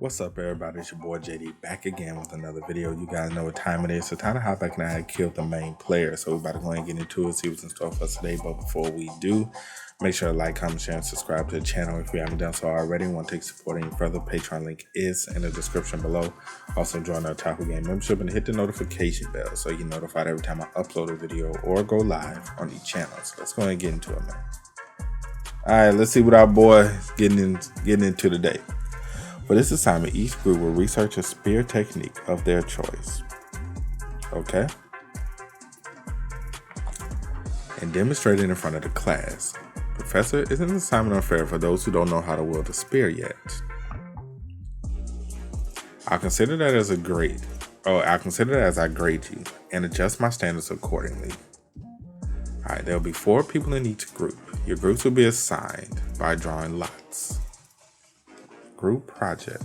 What's up, everybody? It's your boy JD back again with another video. You guys know what time it is. So time to hop back and I had killed the main player. So we're about to go ahead and get into it, see what's in store for us today. But before we do, make sure to like, comment, share, and subscribe to the channel if you haven't done so already. Want to take support any further, Patreon link is in the description below. Also join the Otaku Game membership and hit the notification bell so you're notified every time I upload a video or go live on each channel. So let's go ahead and get into it, man. Alright, let's see what our boy is getting into today. For this assignment, each group will research a spear technique of their choice. Okay? And demonstrate it in front of the class. Professor, isn't the assignment unfair for those who don't know how to wield a spear yet? I'll consider that as I grade you and adjust my standards accordingly. Alright, there'll be 4 people in each group. Your groups will be assigned by drawing lots. Group project.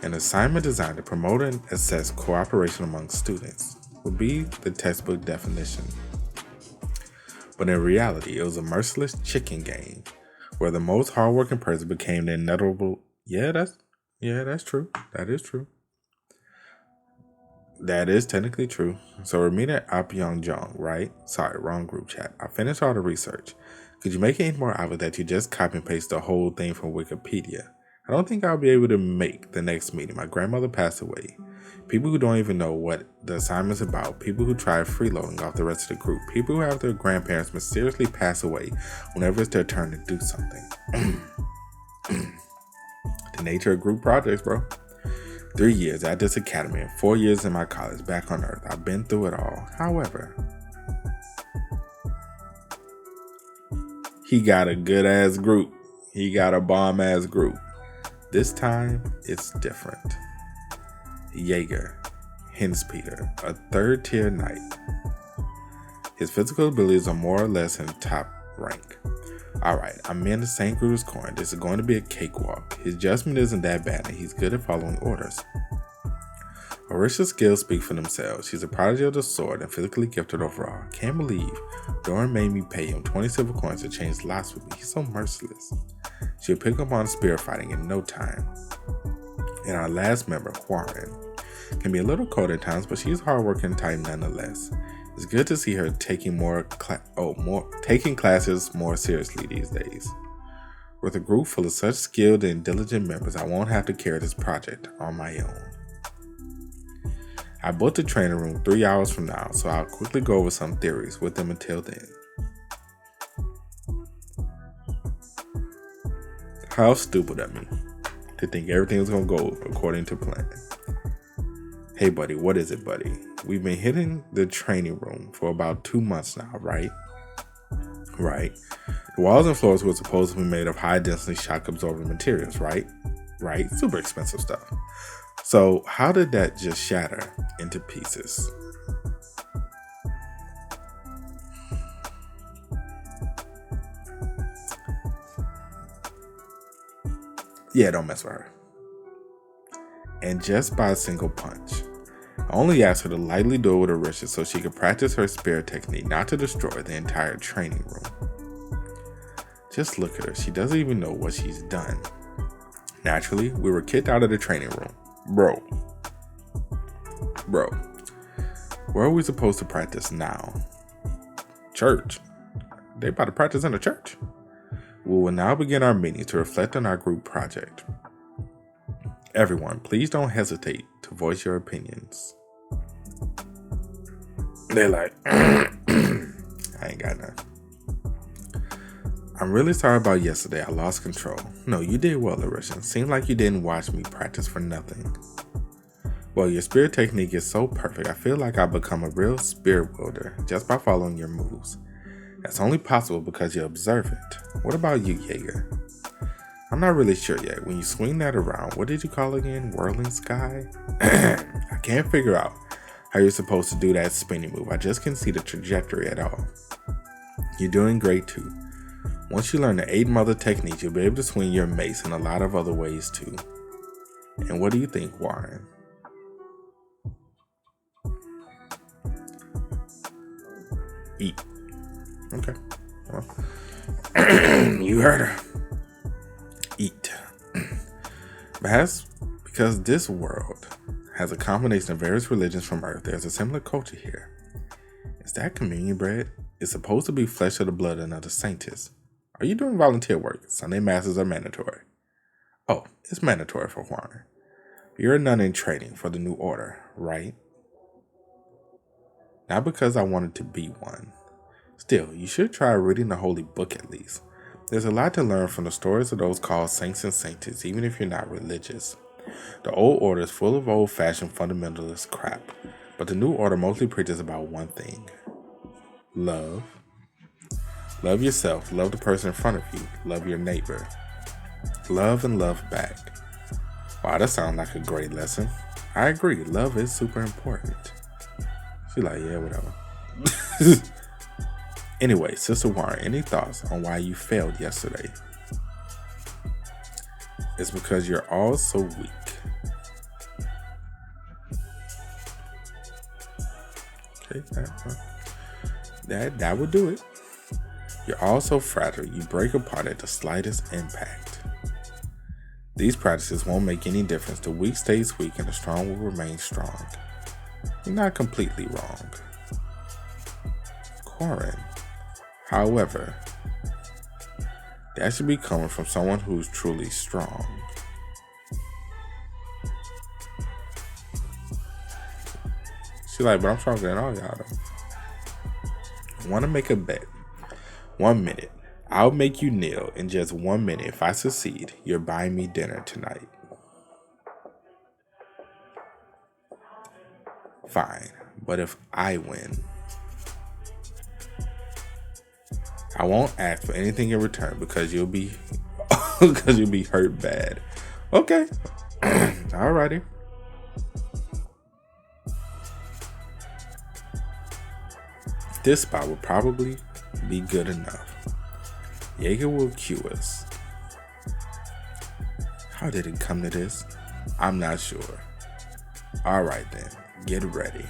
An assignment designed to promote and assess cooperation among students would be the textbook definition. But in reality, it was a merciless chicken game where the most hardworking person became the inevitable. Yeah, that's true. That is true. That is technically true. So we're meeting at Apyeongjong, right? Sorry, wrong group chat. I finished all the research. Could you make it any more obvious that you just copy and paste the whole thing from Wikipedia? I don't think I'll be able to make the next meeting. My grandmother passed away. People who don't even know what the assignment's about. People who try freeloading off the rest of the group. People who have their grandparents mysteriously pass away whenever it's their turn to do something. The nature of group projects, bro. 3 years at this academy and 4 years in my college back on Earth. I've been through it all. However, he got a good ass group. He got a bomb ass group. This time, it's different. Jaeger, Hinspeter, a 3rd tier knight. His physical abilities are more or less in the top rank. Alright, I'm in the same group as Corin. This is going to be a cakewalk. His judgment isn't that bad and he's good at following orders. Orisha's skills speak for themselves. She's a prodigy of the sword and physically gifted overall. Can't believe Doran made me pay him 20 silver coins to change lots with me. He's so merciless. She'll pick up on spear fighting in no time. And our last member, Corin, can be a little cold at times, but she's hardworking type nonetheless. It's good to see her taking taking classes more seriously these days. With a group full of such skilled and diligent members, I won't have to carry this project on my own. I booked the training room 3 hours from now, so I'll quickly go over some theories with them until then. How stupid of me to think everything was going to go according to plan. Hey buddy, what is it, buddy? We've been hitting the training room for about 2 months now, right? Right. The walls and floors were supposed to be made of high density shock absorbing materials, right? Right. Super expensive stuff. So how did that just shatter into pieces? Yeah, don't mess with her. And just by a single punch. I only asked her to lightly do it with her wrist so she could practice her spear technique, not to destroy the entire training room. Just look at her. She doesn't even know what she's done. Naturally, we were kicked out of the training room. Bro, where are we supposed to practice now? Church. They about to practice in the church. We will now begin our meeting to reflect on our group project. Everyone, please don't hesitate to voice your opinions. They're like, I ain't got none. I'm really sorry about yesterday. I lost control. No, you did well, Larisha. Seemed like you didn't watch me practice for nothing. Well, your spear technique is so perfect. I feel like I've become a real spear wielder just by following your moves. That's only possible because you're observant. What about you, Jaeger? I'm not really sure yet. When you swing that around, what did you call it again? Whirling sky? I can't figure out how you're supposed to do that spinning move. I just can't see the trajectory at all. You're doing great too. Once you learn the 8 mother techniques, you'll be able to swing your mace in a lot of other ways too. And what do you think, Warren? Eat. Okay. Well, you heard her. Eat. Perhaps because this world has a combination of various religions from Earth, there's a similar culture here. Is that communion bread? It's supposed to be flesh of the blood of another saintess. Are you doing volunteer work? Sunday masses are mandatory. Oh, it's mandatory for Corin. You're a nun in training for the new order, right? Not because I wanted to be one. Still, you should try reading the holy book at least. There's a lot to learn from the stories of those called saints and saintess, even if you're not religious. The old order is full of old-fashioned fundamentalist crap, but the new order mostly preaches about one thing. Love. Love yourself, love the person in front of you, love your neighbor. Love and love back. Wow, that sounds like a great lesson. I agree, love is super important. She's like, yeah, whatever. Anyway, Sister Warren, any thoughts on why you failed yesterday? It's because you're all so weak. Okay, that would do it. You're all so fragile, you break apart at the slightest impact. These practices won't make any difference. The weak stays weak and the strong will remain strong. You're not completely wrong. Corin, however, that should be coming from someone who's truly strong. She's like, but I'm stronger than all y'all though. I want to make a bet. 1 minute. I'll make you kneel in just 1 minute. If I succeed, you're buying me dinner tonight. Fine. But if I win, I won't ask for anything in return because you'll be hurt bad. Okay. Alrighty. This spot will probably be good enough. Jaeger will cue us. How did it come to this? I'm not sure. Alright then, get ready.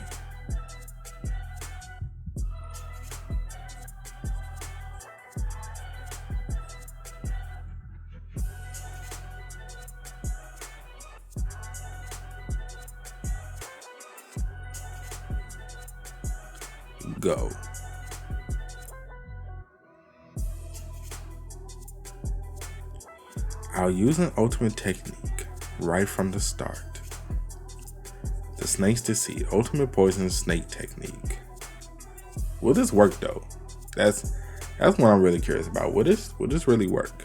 Go. I'll use an ultimate technique right from the start. The snake's deceit, ultimate poison snake technique. Will this work though? That's what I'm really curious about. Will this really work?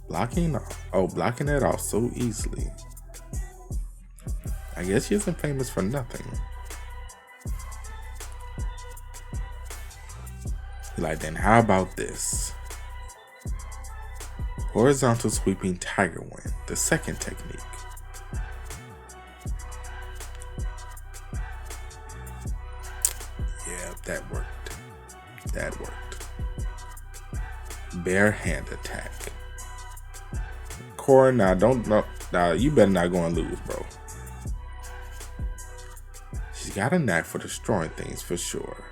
Blocking that off so easily. I guess she isn't famous for nothing. Like, then how about this? Horizontal sweeping tiger wind, the second technique. Yeah, that worked. Bare hand attack. Corin, now you better not go and lose, bro. She's got a knack for destroying things for sure.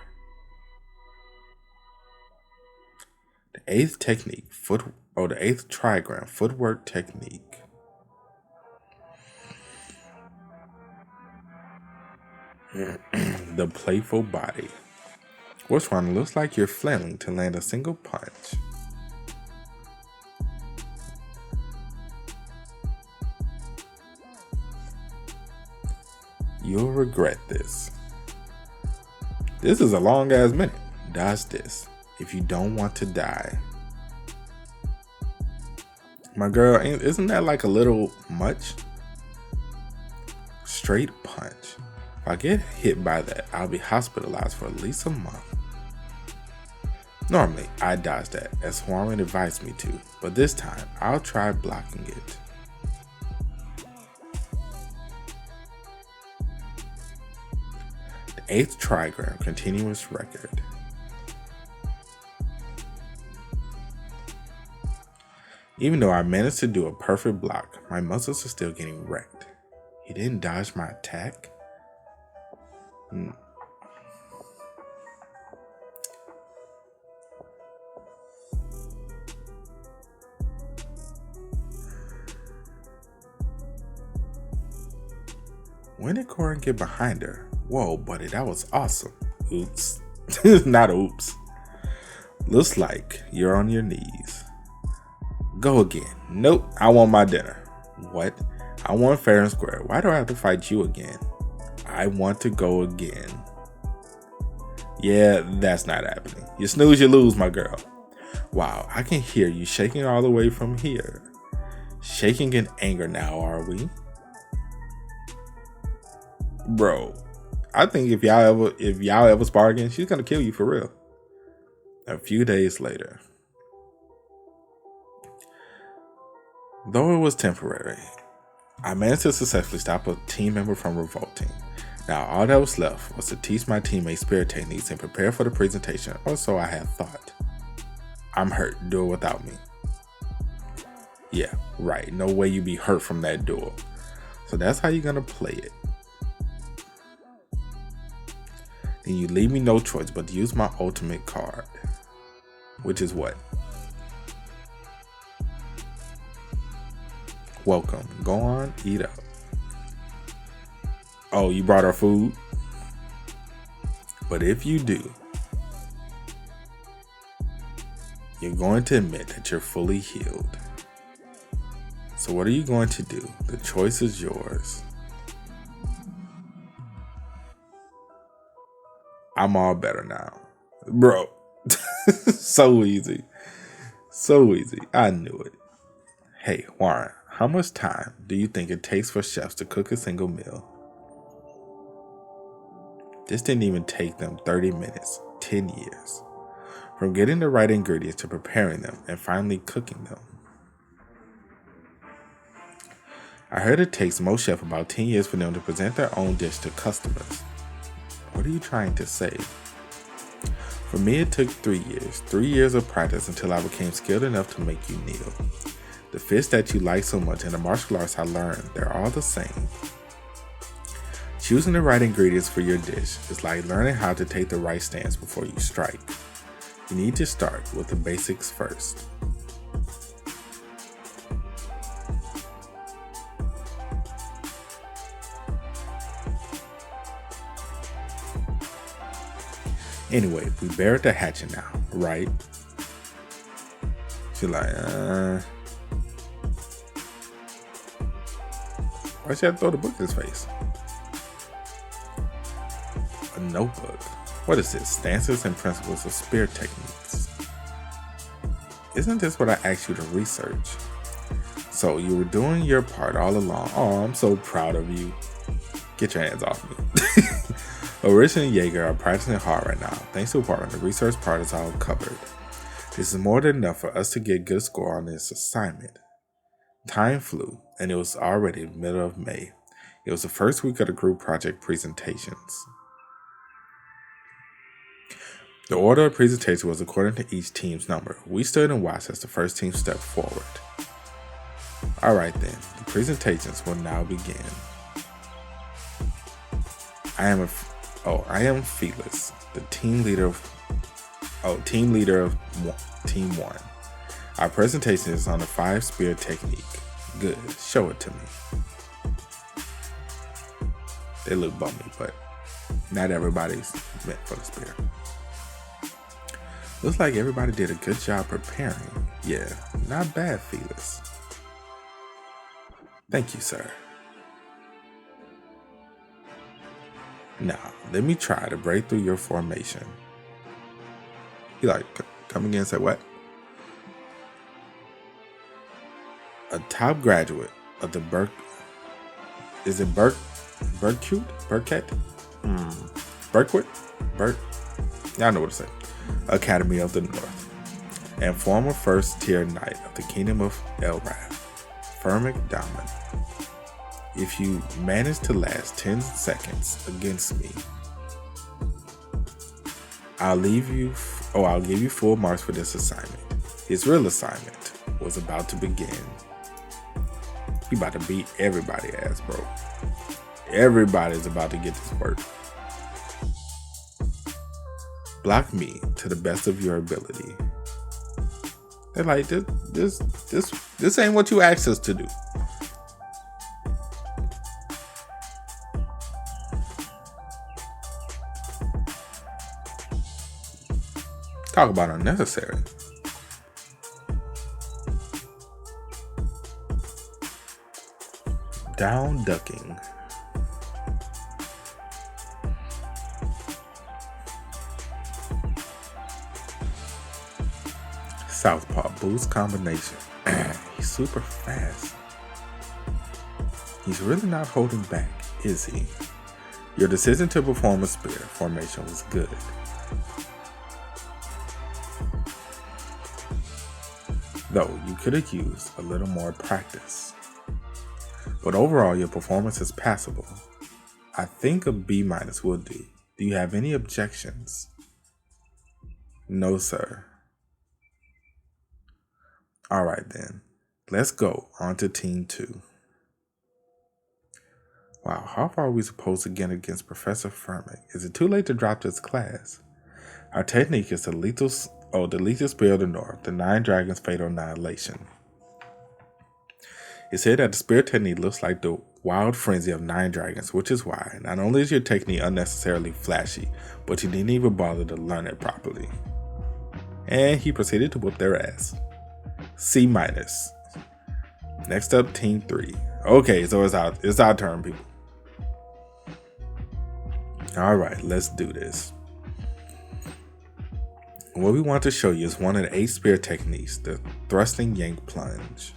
The eighth technique, the eighth trigram, footwork technique. The playful body. Which one looks like you're flailing to land a single punch? You'll regret this. This is a long ass minute. Dodge this if you don't want to die. My girl, isn't that like a little much? Straight punch. If I get hit by that, I'll be hospitalized for at least a month. Normally, I dodge that, as Horrified advised me to, but this time, I'll try blocking it. The 8th trigram, continuous record. Even though I managed to do a perfect block, my muscles are still getting wrecked. He didn't dodge my attack? When did Corin get behind her? Whoa, buddy, that was awesome. Oops. Not oops. Looks like you're on your knees. Go again. Nope, I want my dinner. What? I want fair and square. Why do I have to fight you again? I want to go again. Yeah, that's not happening. You snooze, you lose, my girl. Wow, I can hear you shaking all the way from here. Shaking in anger now, are we? Bro, I think if y'all ever spar again, she's gonna kill you for real. A few days later. Though it was temporary, I managed to successfully stop a team member from revolting. Now all that was left was to teach my teammates spirit techniques and prepare for the presentation, or so I had thought. I'm hurt, do it without me. Yeah, right, no way you be hurt from that duel. So that's how you're gonna play it. Then you leave me no choice but to use my ultimate card. Which is what? Welcome. Go on, eat up. Oh, you brought our food? But if you do, you're going to admit that you're fully healed. So what are you going to do? The choice is yours. I'm all better now. Bro. So easy. So easy. I knew it. Hey, Warren, how much time do you think it takes for chefs to cook a single meal? This didn't even take them 30 minutes, 10 years. From getting the right ingredients to preparing them and finally cooking them. I heard it takes most chefs about 10 years for them to present their own dish to customers. What are you trying to say? For me, it took 3 years. 3 years of practice until I became skilled enough to make you kneel. The fish that you like so much and the martial arts I learned, they're all the same. Choosing the right ingredients for your dish is like learning how to take the right stance before you strike. You need to start with the basics first. Anyway, we buried the hatchet now, right? She's like, why should I throw the book in his face? A notebook. What is this? Stances and principles of spirit techniques. Isn't this what I asked you to research? So you were doing your part all along. Oh, I'm so proud of you. Get your hands off me. Orisa and Jaeger are practicing hard right now. Thanks to Corin, the research part is all covered. This is more than enough for us to get a good score on this assignment. Time flew, and it was already the middle of May. It was the first week of the group project presentations. The order of presentation was according to each team's number. We stood and watched as the first team stepped forward. Alright then, the presentations will now begin. I am Felix, the team leader of Team 1. Our presentation is on the 5 spirit technique. Good, show it to me. They look bummy, but not everybody's meant for the spirit. Looks like everybody did a good job preparing. Yeah, not bad, Felix. Thank you, sir. Now, let me try to break through your formation. He like, come again and say what? A top graduate of the Burkett? Y'all know what to say. Academy of the North. And former first tier knight of the Kingdom of Elrath, Firmic Diamond. If you manage to last 10 seconds against me, I'll give you full marks for this assignment. His real assignment was about to begin. He about to beat everybody's ass, bro. Everybody's about to get this work. Block me to the best of your ability. They're like, this ain't what you asked us to do. Talk about unnecessary. Down ducking. Southpaw boost combination. He's super fast. He's really not holding back, is he? Your decision to perform a spear formation was good. Though you could have used a little more practice. But overall, your performance is passable. I think a B- will do. Do you have any objections? No, sir. Alright then, let's go on to Team 2. Wow, how far are we supposed to get against Professor Furman? Is it too late to drop this class? Our technique is the lethal spear of the north, the 9 dragons fatal annihilation. It said that the spear technique looks like the wild frenzy of 9 dragons, which is why not only is your technique unnecessarily flashy, but you didn't even bother to learn it properly. And he proceeded to whoop their ass. C-. Next up, Team 3. Okay, so it's our turn, people. Alright, let's do this. What we want to show you is one of the 8 spear techniques, the thrusting yank plunge.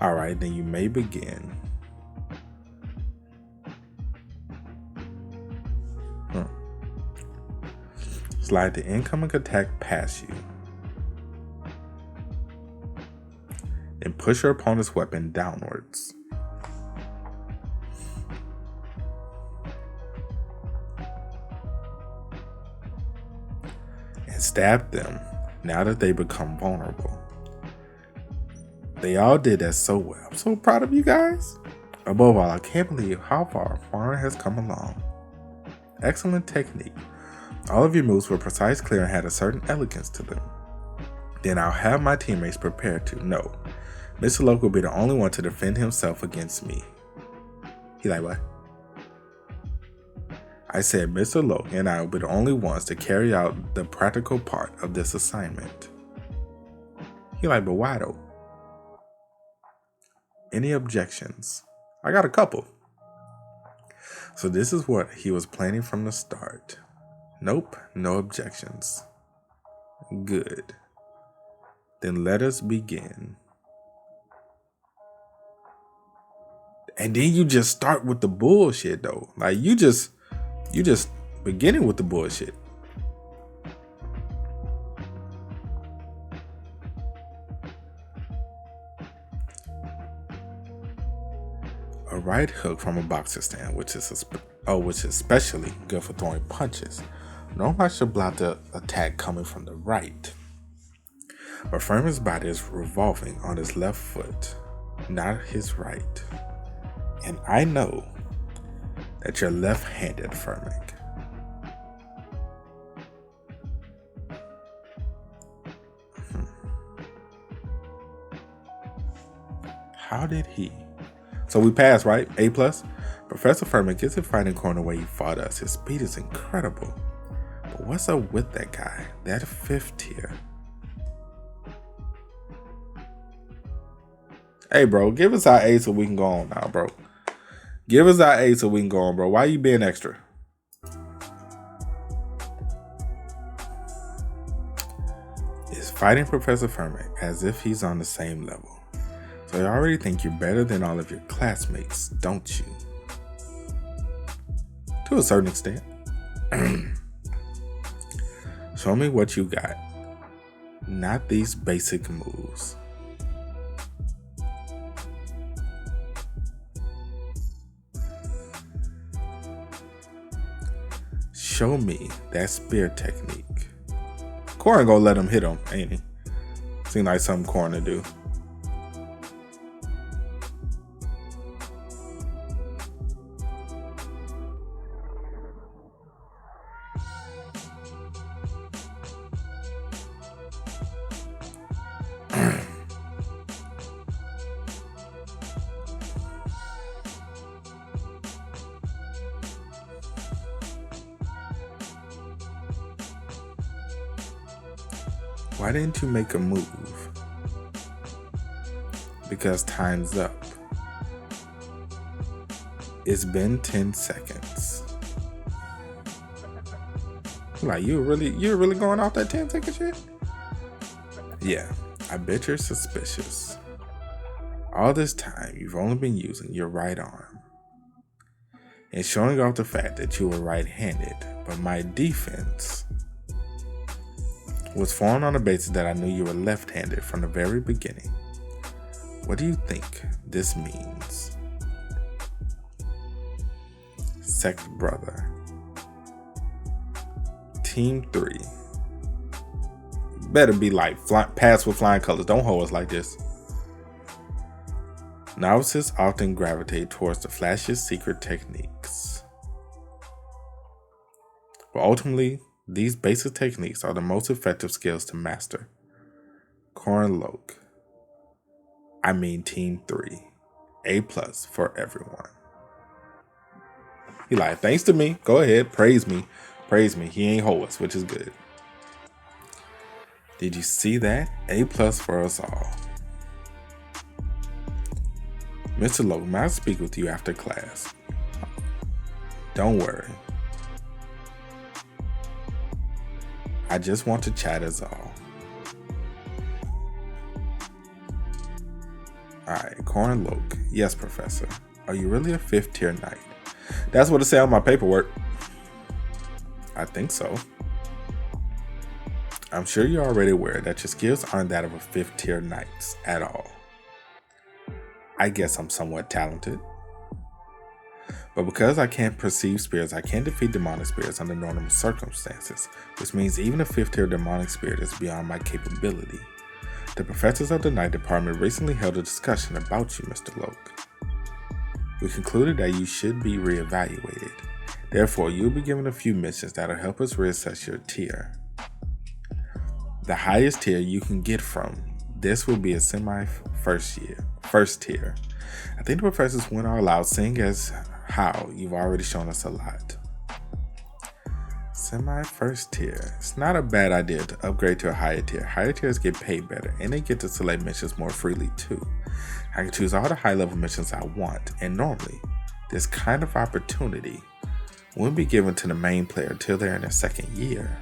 Alright, then you may begin. Slide the incoming attack past you. Then push your opponent's weapon downwards. And stab them now that they become vulnerable. They all did that so well. I'm so proud of you guys. Above all, I can't believe how far Corin has come along. Excellent technique. All of your moves were precise, clear, and had a certain elegance to them. Then I'll have my teammates prepared to know. Mr. Loke will be the only one to defend himself against me. He like, what? I said Mr. Loke and I will be the only ones to carry out the practical part of this assignment. He like, but why though? Any objections? I got a couple. So this is what he was planning from the start. Nope, no objections. Good. Then let us begin. And then you just start with the bullshit though. Like you just beginning with the bullshit. A right hook from a boxer stand, which is especially good for throwing punches. Normally I should block the attack coming from the right. But Furman's body is revolving on his left foot, not his right. And I know that you're left-handed, Furman. How did he? So we passed, right? A+. Professor Furman gets it fighting Corin the way he fought us. His speed is incredible. But what's up with that guy? That 5th tier. Hey, bro, give us our A so we can go on now, bro. Give us our A so we can go on, bro. Why you being extra? Is fighting Professor Furman as if he's on the same level. So you already think you're better than all of your classmates, don't you? To a certain extent. Show me what you got. Not these basic moves. Show me that spear technique. Corin gonna let him hit him, ain't he? Seems like something Corin to do. Why didn't you make a move? Because time's up. It's been 10 seconds. Like, you're really going off that 10-second shit? Yeah, I bet you're suspicious. All this time, you've only been using your right arm and showing off the fact that you were right-handed, but my defense was formed on the basis that I knew you were left-handed from the very beginning. What do you think this means? Sect brother. Team 3. Better be like pass with flying colors. Don't hold us like this. Novices often gravitate towards the flashiest secret techniques. But ultimately, these basic techniques are the most effective skills to master. Corin Loke. I mean Team 3. A+ for everyone. He like, thanks to me. Go ahead. Praise me. Praise me. He ain't hold us, which is good. Did you see that? A+ for us all. Mr. Loke, may I speak with you after class? Don't worry. I just want to chat is all. Alright, Corin Loke. Yes, Professor. Are you really a 5th tier knight? That's what it said on my paperwork. I think so. I'm sure you're already aware that your skills aren't that of a 5th tier knight at all. I guess I'm somewhat talented. But because I can't perceive spirits, I can't defeat demonic spirits under normal circumstances, which means even a 5th tier demonic spirit is beyond my capability. The professors of the Night Department recently held a discussion about you, Mr. Loke. We concluded that you should be reevaluated. Therefore, you'll be given a few missions that'll help us reassess your tier. The highest tier you can get from this will be a first tier. I think the professors went all out, seeing as how you've already shown us a lot. First tier. It's not a bad idea to upgrade to a higher tier. Higher tiers get paid better, and they get to select missions more freely too. I can choose all the high level missions I want, and normally, this kind of opportunity wouldn't be given to the main player until they're in their 2nd year.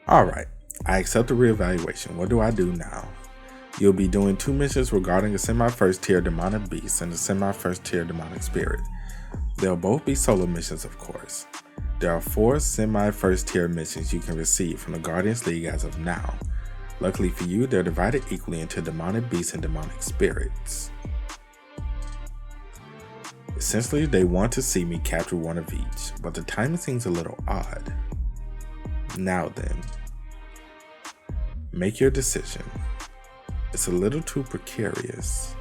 Alright, I accept the reevaluation. What do I do now? You'll be doing 2 missions regarding a first tier demonic beast and a first tier demonic spirit. They'll both be solo missions, of course. There are 4 first tier missions you can receive from the Guardians League as of now. Luckily for you, they're divided equally into demonic beasts and demonic spirits. Essentially, they want to see me capture one of each, but the timing seems a little odd. Now then, make your decision. It's a little too precarious.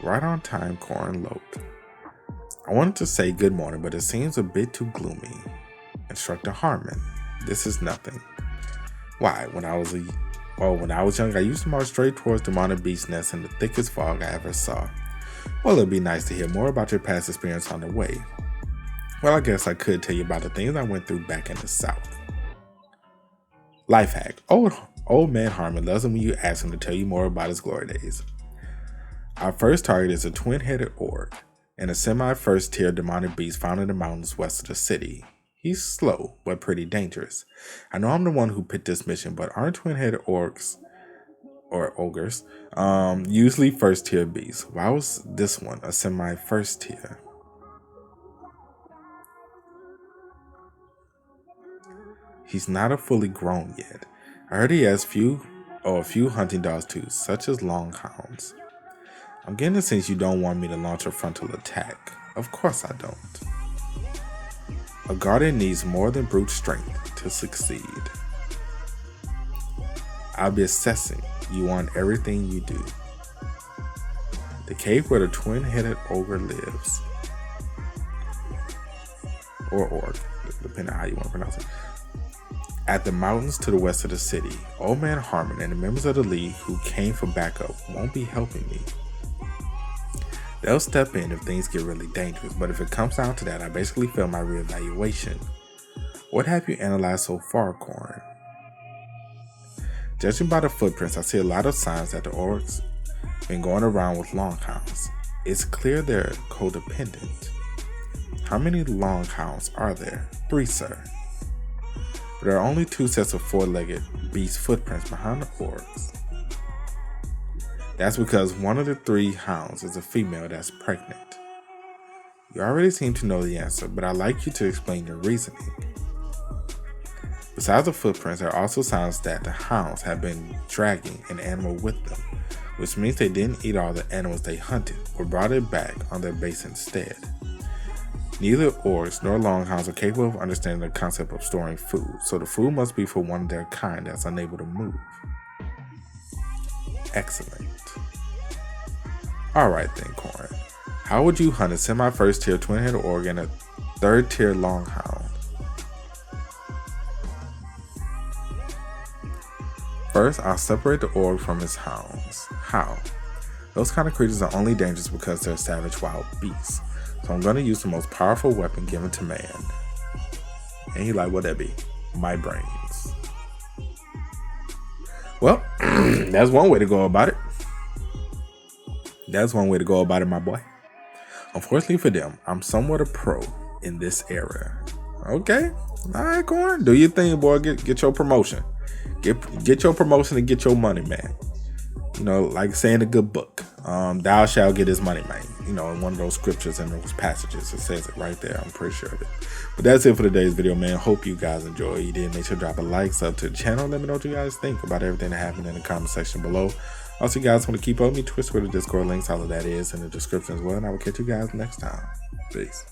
Right on time, Corin Loke. I wanted to say good morning, but it seems a bit too gloomy. Instructor Harmon, this is nothing. Why? When I was young, I used to march straight towards demonic beast nests in the thickest fog I ever saw. Well, it'd be nice to hear more about your past experience on the way. Well, I guess I could tell you about the things I went through back in the South. Life hack. Old man Harmon loves it when you ask him to tell you more about his glory days. Our first target is a twin-headed orc and a first tier demonic beast found in the mountains west of the city. He's slow, but pretty dangerous. I know I'm the one who picked this mission, but aren't twin-headed orcs or ogres usually first tier beasts? Why was this one a first tier? He's not a fully grown yet. I heard he has a few hunting dogs too, such as longhounds. I'm getting the sense you don't want me to launch a frontal attack. Of course I don't. A guardian needs more than brute strength to succeed. I'll be assessing you on everything you do. The cave where the twin-headed ogre lives. Or orc, depending on how you want to pronounce it. At the mountains to the west of the city, Old Man Harmon and the members of the League who came for backup won't be helping me. They'll step in if things get really dangerous, but if it comes down to that, I basically failed my reevaluation. What have you analyzed so far, Corin? Judging by the footprints, I see a lot of signs that the orcs been going around with longhounds. It's clear they're codependent. How many longhounds are there? 3, sir. But there are only 2 sets of 4-legged beast footprints behind the orcs. That's because one of the 3 hounds is a female that's pregnant. You already seem to know the answer, but I'd like you to explain your reasoning. Besides the footprints, there are also signs that the hounds have been dragging an animal with them, which means they didn't eat all the animals they hunted, or brought it back on their base instead. Neither orcs nor longhounds are capable of understanding the concept of storing food, so the food must be for one of their kind that's unable to move. Excellent. Alright then, Corin. How would you hunt a semi-first tier twin-headed orc and a 3rd tier longhound? First, I'll separate the orc from his hounds. How? Those kind of creatures are only dangerous because they're savage wild beasts. So I'm going to use the most powerful weapon given to man. And you like, what that be? My brains. Well, that's one way to go about it. That's one way to go about it, my boy. Unfortunately for them, I'm somewhat a pro in this era. Okay? Alright, Corin. Do your thing, boy. Get your promotion. Get your promotion and get your money, man. You know, like saying a good book. Thou shalt get his money, man. You know, in one of those scriptures and those passages, it says it right there. I'm pretty sure of it. But that's it for today's video, man. Hope you guys enjoy. You did, make sure to drop a like, sub to the channel. Let me know what you guys think about everything that happened in the comment section below. Also, you guys want to keep up with me, Twitch, Twitter, Discord links, all of that is in the description as well. And I will catch you guys next time. Peace.